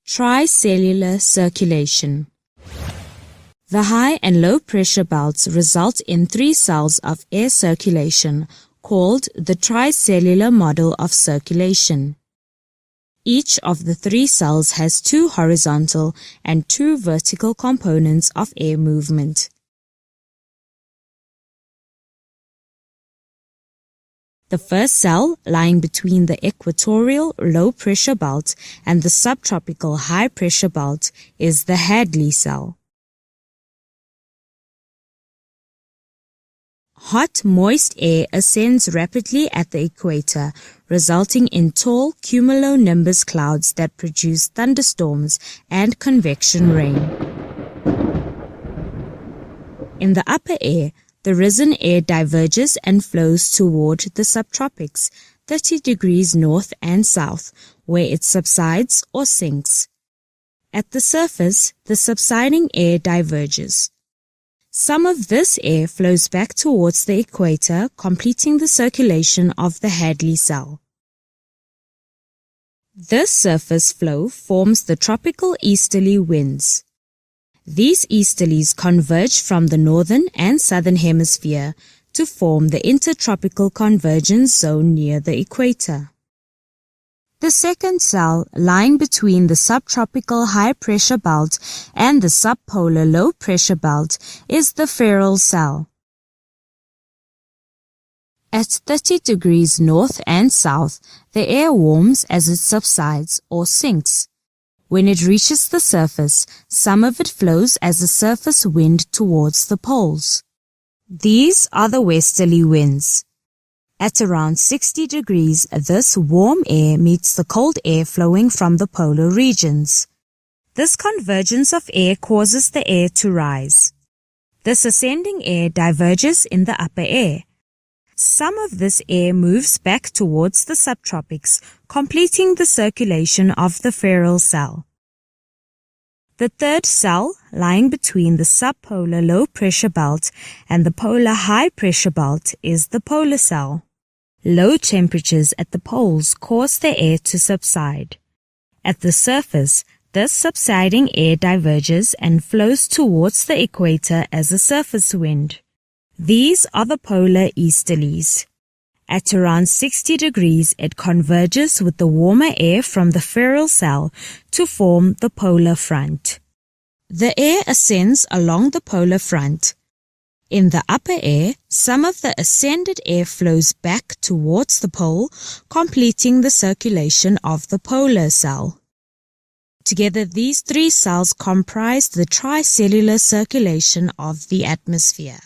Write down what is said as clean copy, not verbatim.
Tricellular circulation. The high and low pressure belts result in 3 cells of air circulation called the tricellular model of circulation. Each of the 3 cells has 2 horizontal and 2 vertical components of air movement. The first cell, lying between the equatorial low-pressure belt and the subtropical high-pressure belt, is the Hadley cell. Hot, moist air ascends rapidly at the equator, resulting in tall cumulonimbus clouds that produce thunderstorms and convection rain. In the upper air, the risen air diverges and flows toward the subtropics, 30 degrees north and south, where it subsides or sinks. At the surface, the subsiding air diverges. Some of this air flows back towards the equator, completing the circulation of the Hadley cell. This surface flow forms the tropical easterly winds. These easterlies converge from the northern and southern hemisphere to form the intertropical convergence zone near the equator. The second cell, lying between the subtropical high-pressure belt and the subpolar low-pressure belt, is the feral cell. At 30 degrees north and south, the air warms as it subsides or sinks. When it reaches the surface, some of it flows as a surface wind towards the poles. These are the westerly winds. At around 60 degrees, this warm air meets the cold air flowing from the polar regions. This convergence of air causes the air to rise. This ascending air diverges in the upper air. Some of this air moves back towards the subtropics, completing the circulation of the feral cell. The third cell, lying between the subpolar low-pressure belt and the polar high-pressure belt, is the polar cell. Low temperatures at the poles cause the air to subside. At the surface, this subsiding air diverges and flows towards the equator as a surface wind. These are the polar easterlies. At around 60 degrees, it converges with the warmer air from the feral cell to form the polar front. The air ascends along the polar front. In the upper air, some of the ascended air flows back towards the pole, completing the circulation of the polar cell. Together, these 3 cells comprise the tricellular circulation of the atmosphere.